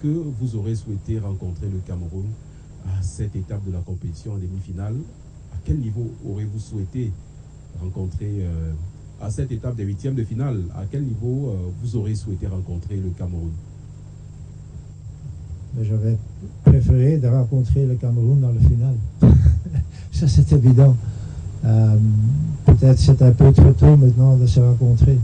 que vous aurez souhaité rencontrer le Cameroun à cette étape de la compétition en demi-finale? À quel niveau aurez-vous souhaité rencontrer, à cette étape des huitièmes de finale, à quel niveau vous aurez souhaité rencontrer le Cameroun? J'aurais préféré de rencontrer le Cameroun dans le final. Ça, c'est évident. Peut-être c'est un peu trop tôt maintenant de se rencontrer.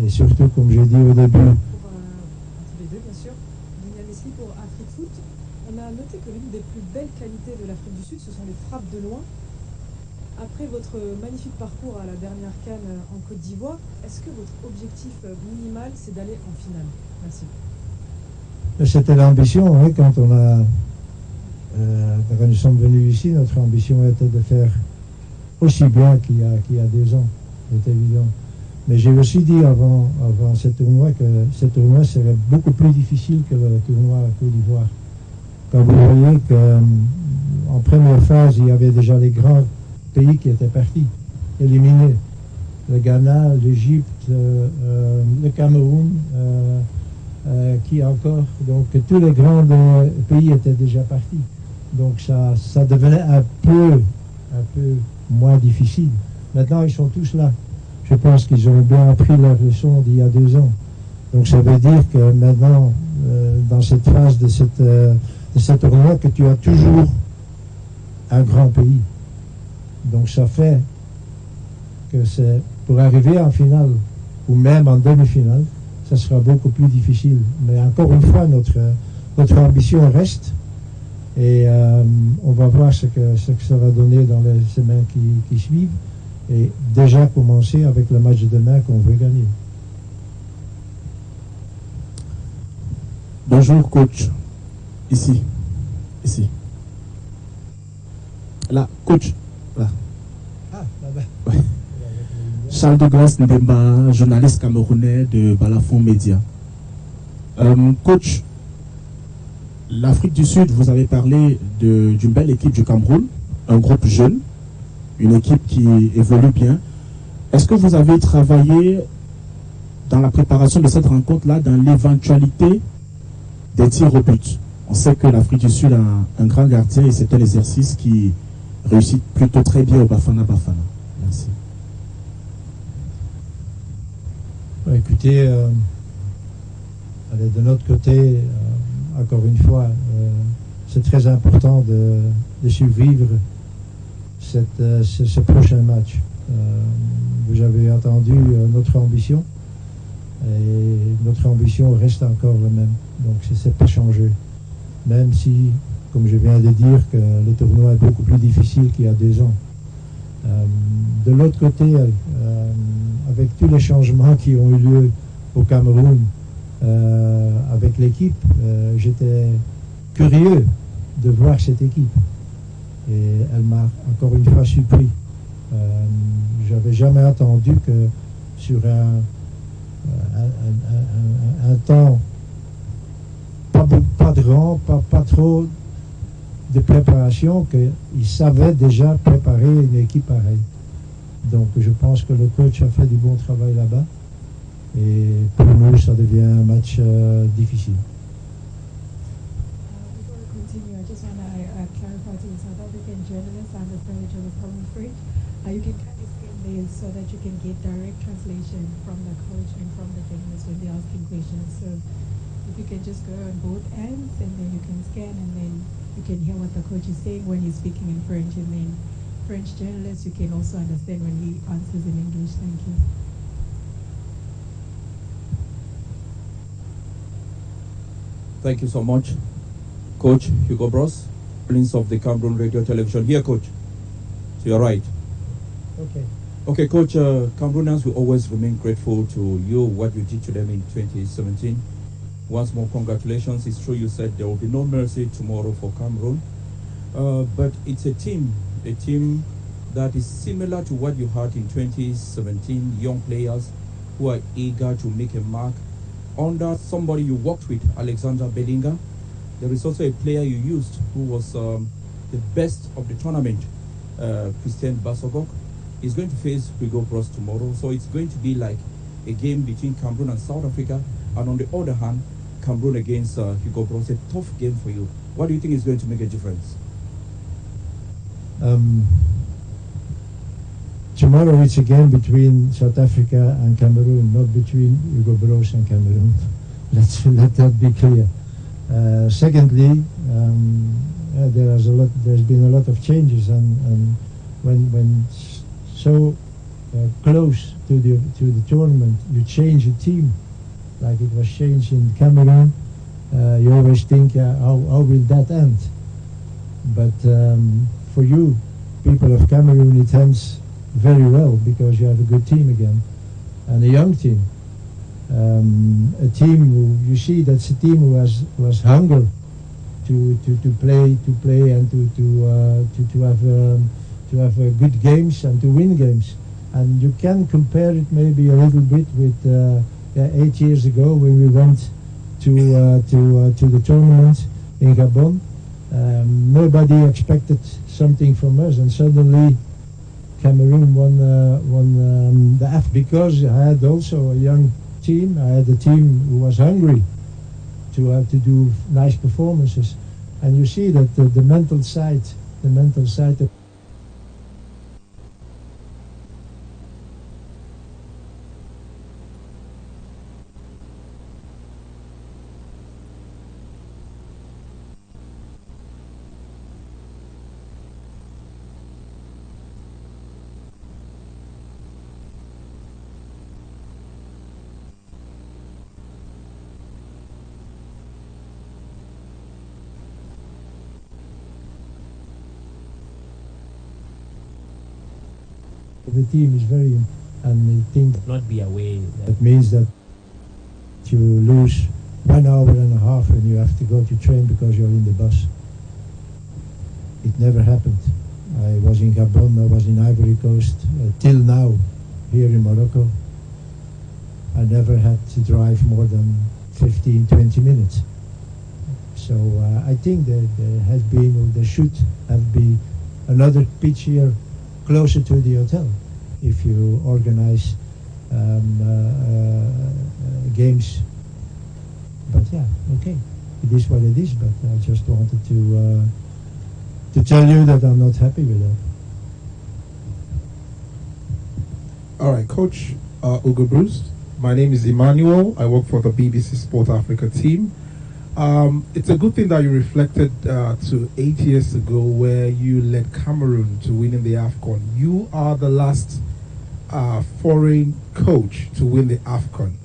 Et surtout, comme j'ai dit au début. Pour tous les deux, bien sûr. Pour Afrique Foot, on a noté que l'une des plus belles qualités de l'Afrique du Sud, ce sont les frappes de loin. Après votre magnifique parcours à la dernière CAN en Côte d'Ivoire, est-ce que votre objectif minimal, c'est d'aller en finale? Merci. C'était l'ambition, hein, quand nous sommes venus ici, notre ambition était de faire aussi bien qu'il y a 2 ans, c'est évident. Mais j'ai aussi dit avant ce tournoi que ce tournoi serait beaucoup plus difficile que le tournoi à Côte d'Ivoire. Quand vous voyez qu'en première phase, il y avait déjà les grands pays qui étaient partis, éliminés. Le Ghana, l'Égypte, le Cameroun, qui encore. Donc tous les grands pays étaient déjà partis. Donc ça devenait un peu moins difficile. Maintenant, ils sont tous là. Je pense qu'ils ont bien appris leur leçon d'il y a 2 ans. Donc ça veut dire que maintenant, dans cette phase de ce tournoi, que tu as toujours un grand pays. Donc ça fait que c'est pour arriver en finale, ou même en demi-finale, ça sera beaucoup plus difficile. Mais encore une fois, notre ambition reste. Et on va voir ce que ça va donner dans les semaines qui suivent. Et déjà commencer avec le match de demain qu'on veut gagner. Bonjour coach. Ici. Là, coach. Là. Ah, là-bas. Ouais. Charles de Grasse Ndemba, journaliste camerounais de Balafon Média. Coach, l'Afrique du Sud, vous avez parlé d'une belle équipe du Cameroun, un groupe jeune, une équipe qui évolue bien. Est-ce que vous avez travaillé dans la préparation de cette rencontre-là, dans l'éventualité des tirs au but? On sait que l'Afrique du Sud a un grand gardien et c'est un exercice qui réussit plutôt très bien au Bafana Bafana. Merci. Écoutez, de notre côté, encore une fois, c'est très important de survivre ce prochain match. Vous avez entendu notre ambition, et notre ambition reste encore la même. Donc c'est pas changé. Même si, comme je viens de dire, que le tournoi est beaucoup plus difficile qu'il y a 2 ans. De l'autre côté, avec tous les changements qui ont eu lieu au Cameroun, avec l'équipe, j'étais curieux de voir cette équipe. Et elle m'a encore une fois surpris. J'avais jamais attendu que sur un temps pas grand, pas trop de préparation, qu'ils savaient déjà préparer une équipe pareille. Donc je pense que le coach a fait du bon travail là-bas. Et pour nous, ça devient un match difficile. You can kind of explain this so that you can get direct translation from the coach and from the journalists when they're asking questions. So if you can just go on both ends and then you can scan and then you can hear what the coach is saying when he's speaking in French, and then French journalists you can also understand when he answers in English. Thank you. Thank you so much, Coach Hugo BROOS, Prince of the Cameroon Radio Television. Here, Coach, to your right. Okay. Okay, Coach, Cameroonians will always remain grateful to you, what you did to them in 2017. Once more, congratulations. It's true you said there will be no mercy tomorrow for Cameroon. But it's a team that is similar to what you had in 2017, young players who are eager to make a mark. Under somebody you worked with, Alexander Bellinga, there is also a player you used who was the best of the tournament, Christian Basogok. He's going to face Hugo BROOS tomorrow, so it's going to be like a game between Cameroon and South Africa, and on the other hand, Cameroon against Hugo BROOS, a tough game for you. What do you think is going to make a difference? Tomorrow it's a game between South Africa and Cameroon, not between Hugo BROOS and Cameroon. Let that be clear. Secondly, there's been a lot of changes, and when so close to the tournament, you change a team, like it was changed in Cameroon. You always think, how will that end? But for you, people of Cameroon, it ends very well because you have a good team again, and a young team. A team who you see, that's a team who has hunger to play and to have good games and to win games. And you can compare it maybe a little bit with 8 years ago when we went to the tournament in Gabon. Nobody expected something from us, and suddenly Cameroon won the F, because I had also a young team. I had a team who was hungry to have to do nice performances, and you see that the mental side. The team is very, and I think not be away. That means that you lose 1 hour and a half when you have to go to train because you're in the bus. It never happened. I was in Gabon, I was in Ivory Coast, till now, here in Morocco. I never had to drive more than 15, 20 minutes. So I think that there has been, or there should have been, another pitch here closer to the hotel if you organize games. But yeah, okay, it is what it is, but I just wanted to tell you that I'm not happy with that. All right, Coach Hugo BROOS. My name is Emmanuel. I work for the BBC Sport Africa team. It's a good thing that you reflected to 8 years ago where you led Cameroon to winning the AFCON. You are the last foreign coach to win the AFCON.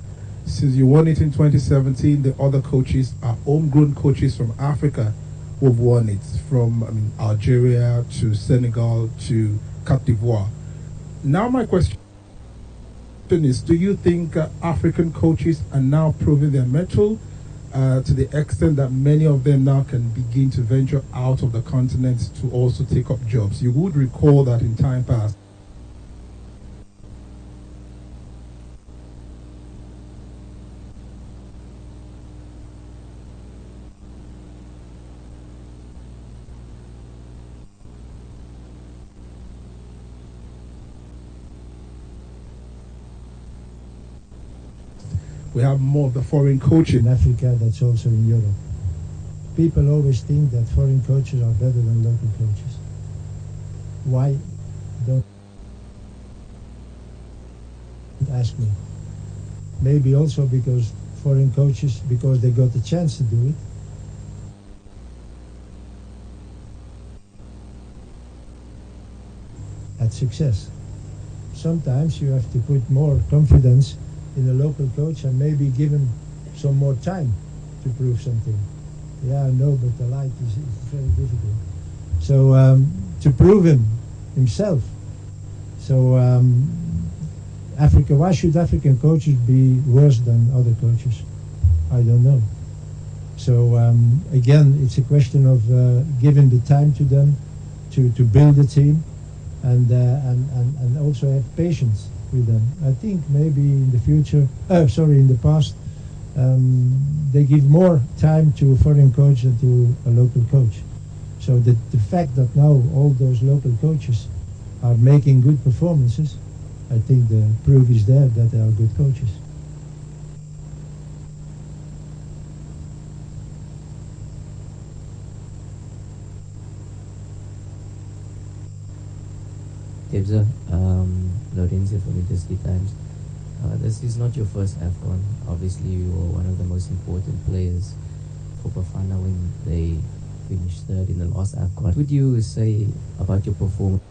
Since you won it in 2017, the other coaches are homegrown coaches from Africa who have won it, from Algeria to Senegal to Cote d'Ivoire. Now my question is, do you think African coaches are now proving their mettle to the extent that many of them now can begin to venture out of the continent to also take up jobs? You would recall that in time past, we have more of the foreign coaching. In Africa, that's also in Europe. People always think that foreign coaches are better than local coaches. Why? Don't ask me. Maybe also because foreign coaches, because they got the chance to do it. At success. Sometimes you have to put more confidence in a local coach and maybe give him some more time to prove something. Yeah, I know, but the light is very difficult. So to prove himself. So Africa, why should African coaches be worse than other coaches? I don't know. So again, it's a question of giving the time to them to build a team, and also have patience with them. I think maybe in the future, in the past, they give more time to a foreign coach than to a local coach. So the fact that now all those local coaches are making good performances, I think the proof is there that they are good coaches. Tebza, Lorenzo from Industry Times. This is not your first AFCON. Obviously, you were one of the most important players for Bafana when they finished third in the last AFCON. What would you say about your performances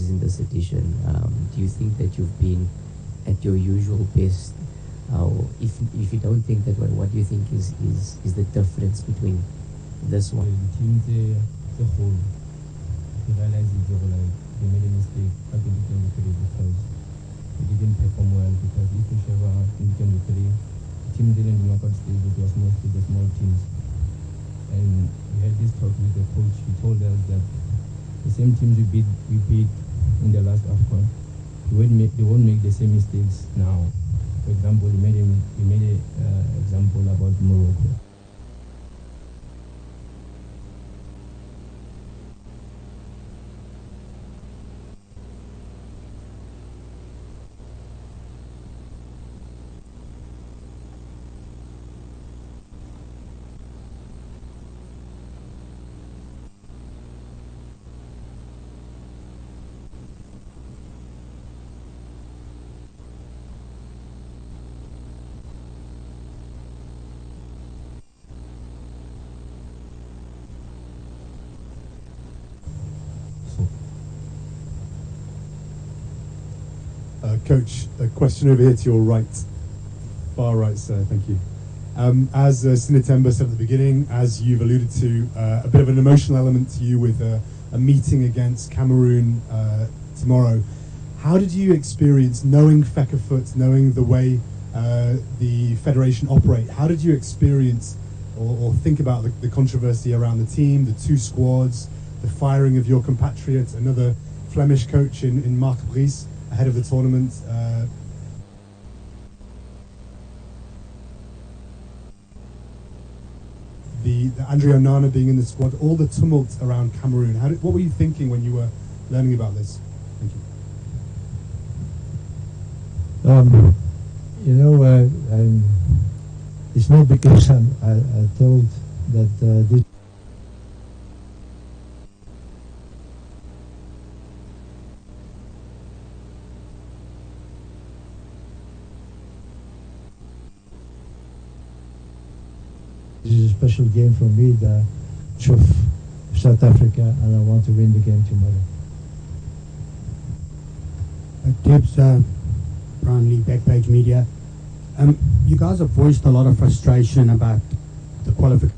in this edition? Do you think that you've been at your usual best? If you don't think that, what do you think is the difference between this one? The whole, they realized they made a mistake at the beginning because they didn't perform well, because if you show in 2023, the team didn't do knockout stage, it was mostly the small teams. And we had this talk with the coach. He told us that the same teams we beat in the last AFCON, they won't make the same mistakes now. For example, he made an example about Morocco. Coach, a question over here to your right, far right, sir. Thank you. As Sinitemba said at the beginning, as you've alluded to, a bit of an emotional element to you with a meeting against Cameroon tomorrow. How did you experience knowing Fekkerfoot, knowing the way the federation operate? How did you experience or think about the controversy around the team, the two squads, the firing of your compatriot, another Flemish coach in Marc Brice, ahead of the tournament? The Andrea Onana being in the squad, all the tumult around Cameroon. What were you thinking when you were learning about this? Thank you. It's not because I told that this. This is a special game for me, the Chuf South Africa, and I want to win the game tomorrow. Tips, Brownlee, Backpage Media. You guys have voiced a lot of frustration about the qualification.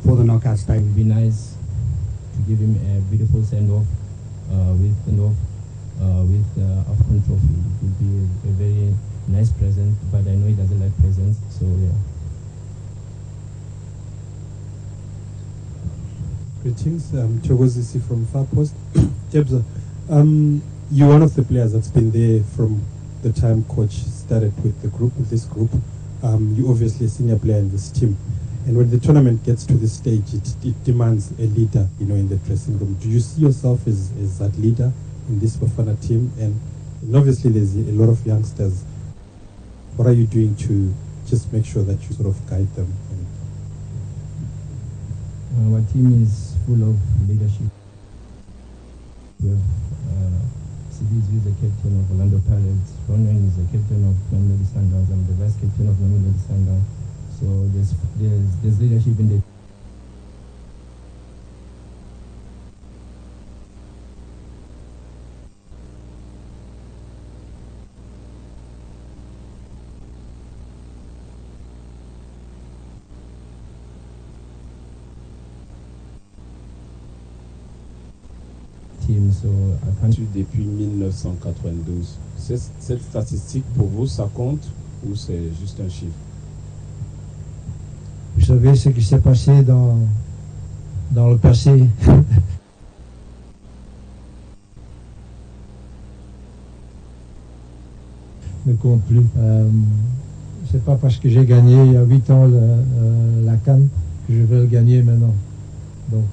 For the knockout stage. It would be nice to give him a beautiful send-off with AFCON trophy. It would be a very nice present, but I know he doesn't like presents, so yeah. Greetings, Chogozisi from Far Post. Jebza, you're one of the players that's been there from the time coach started with this group. You're obviously a senior player in this team. And when the tournament gets to this stage, it demands a leader, in the dressing room. Do you see yourself as that leader in this Bafana team? And obviously there's a lot of youngsters. What are you doing to just make sure that you sort of guide them? Our team is full of leadership. We have Sidiz, who is the captain of Orlando Pirates. Ronan is the captain of Mamelodi Sundowns. I'm the vice captain of Mamelodi Sundowns. So there's leadership in the team. So I can't. Depuis 1992. Cette statistique pour vous, ça compte ou c'est juste un chiffre? Vous savez ce qui s'est passé dans le passé. Ne compte plus. C'est pas parce que j'ai gagné il y a 8 ans la CAN que je vais le gagner maintenant. Donc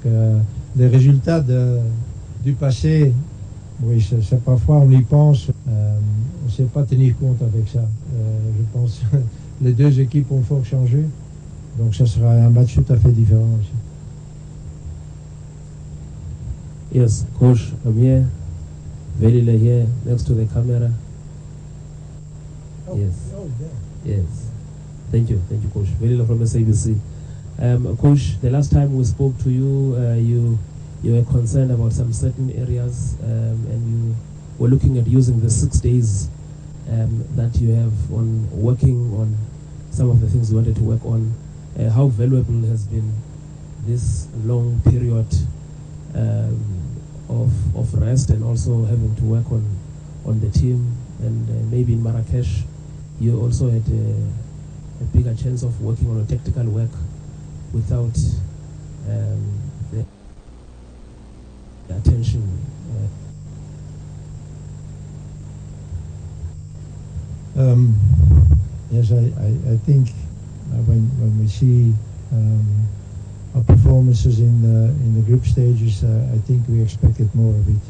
les résultats du passé, oui, c'est parfois on y pense, on ne sait pas tenir compte avec ça. Je pense que les deux équipes ont fort changé. Donc ça sera un match tout à fait différent aussi. Yes, Coach, I'm here. Velile here, next to the camera. Oh, yes. Oh, yeah. Yes. Thank you, Coach. Velile from SABC. Coach, the last time we spoke to you, you were concerned about some certain areas, and you were looking at using the 6 days that you have on working on some of the things you wanted to work on. How valuable has been this long period of rest and also having to work on the team, and maybe in Marrakesh you also had a bigger chance of working on a tactical work without the attention. Yes, I think when we see our performances in the group stages, I think we expected more of it.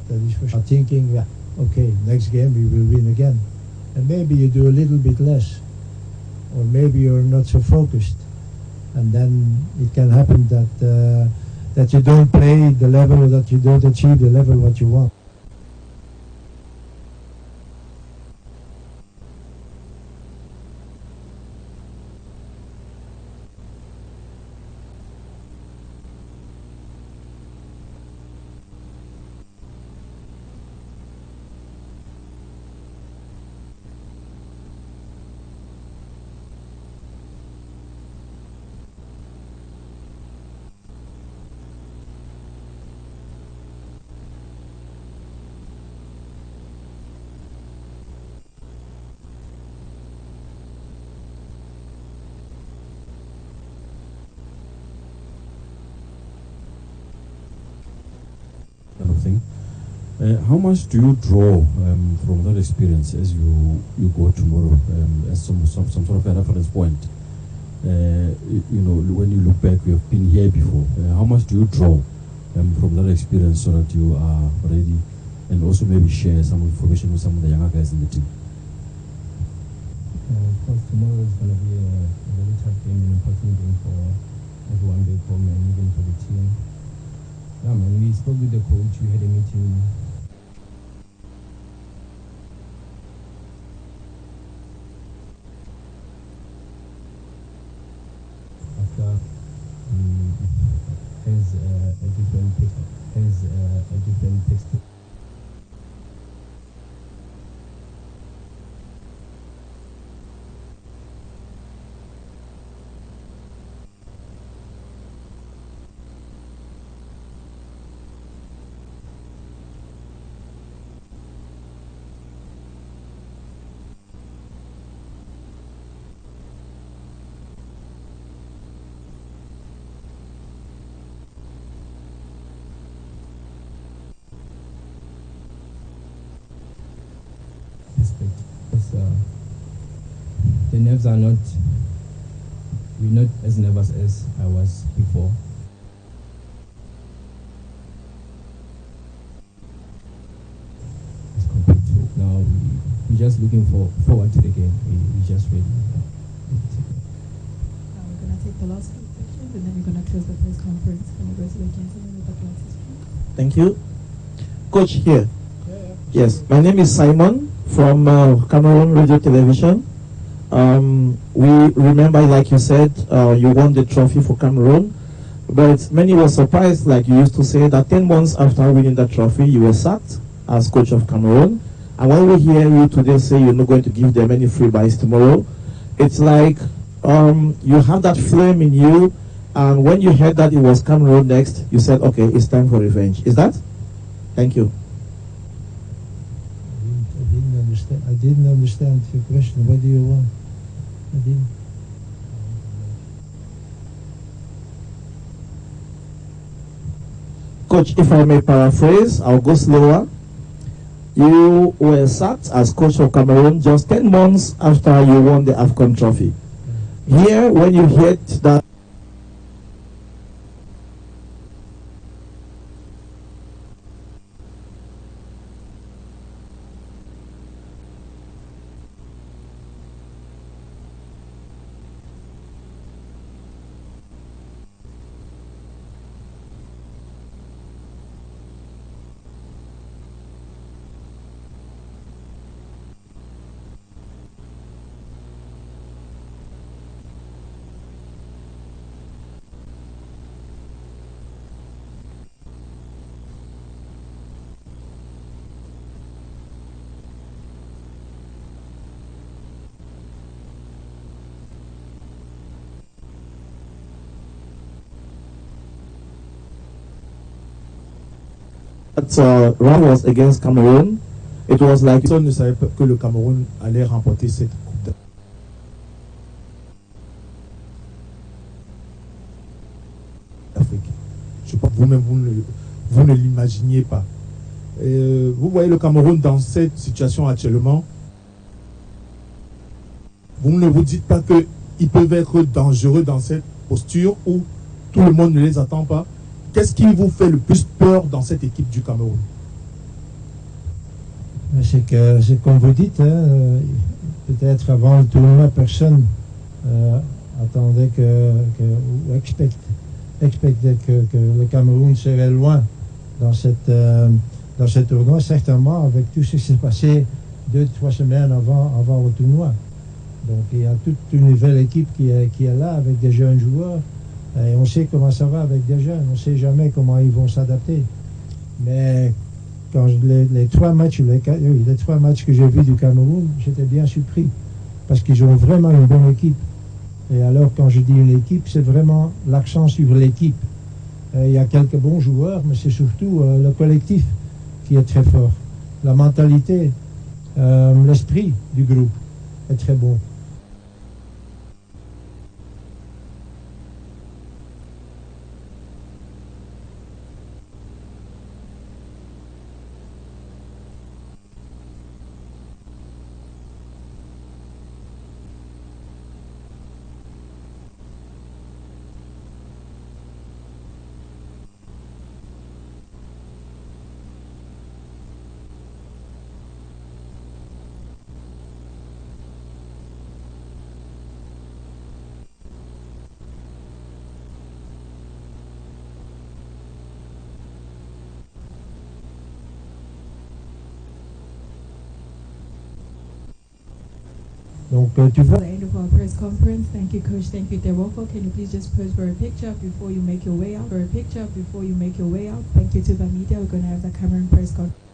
That is for sure. Thinking, yeah, okay, next game we will win again. And maybe you do a little bit less, or maybe you're not so focused, and then it can happen that you don't play the level, or that you don't achieve the level what you want. How much do you draw from that experience as you go tomorrow as some sort of a reference point? When you look back, you have been here before. How much do you draw from that experience so that you are ready, and also maybe share some information with some of the younger guys in the team? Of course, tomorrow is going to be a very tough game, an important game for everyone back home and even for the team. Yeah, man, we spoke with the coach, we had a meeting. After has a different text. expect. Because the nerves are not, we're not as nervous as I was before. As compared to now, we're just looking forward to the game. We're just ready. Now we're going to take the last few questions and then we're going to close the press conference. Can we go to the gentleman with the glasses, please? Thank you. Coach here. Yes, my name is Simon from Cameroon Radio Television. We remember, like you said, you won the trophy for Cameroon, but many were surprised, like you used to say, that 10 months after winning the trophy, you were sacked as coach of Cameroon. And when we hear you today say you're not going to give them any free buys tomorrow, it's like you have that flame in you, and when you heard that it was Cameroon next, you said, okay, it's time for revenge. Is that? Thank you. I didn't understand your question. What do you want? I didn't. Coach, if I may paraphrase, I'll go slower. You were sacked as coach of Cameroon just 10 months after you won the AFCON trophy. Here, when you heard that round was against Cameroon, it was like personne ne savait pas que le Cameroun allait remporter cette coupe d'Afrique. Je pense que vous-même vous ne l'imaginiez pas. Vous voyez le Cameroun dans cette situation actuellement. Vous ne vous dites pas qu'ils peuvent être dangereux dans cette posture où tout le monde ne les attend pas. Qu'est-ce qui vous fait le plus peur dans cette équipe du Cameroun? C'est comme vous dites, hein, peut-être avant le tournoi, personne attendait ou expectait que le Cameroun serait loin dans ce tournoi, certainement avec tout ce qui s'est passé 2-3 semaines avant le tournoi. Donc il y a toute une nouvelle équipe qui est là avec des jeunes joueurs. Et on sait comment ça va avec des jeunes, on ne sait jamais comment ils vont s'adapter. Mais quand les trois matchs que j'ai vus du Cameroun, j'étais bien surpris. Parce qu'ils ont vraiment une bonne équipe. Et alors quand je dis une équipe, c'est vraiment l'accent sur l'équipe. Il y a quelques bons joueurs, mais c'est surtout le collectif qui est très fort. La mentalité, l'esprit du groupe est très bon. Donc, tu vas... The end of our press conference. Thank you, Coach. Thank you, Dewoko. Can you please just pose for a picture before you make your way out? For a picture before you make your way out. Thank you to the media. We're going to have the Cameroon press conference.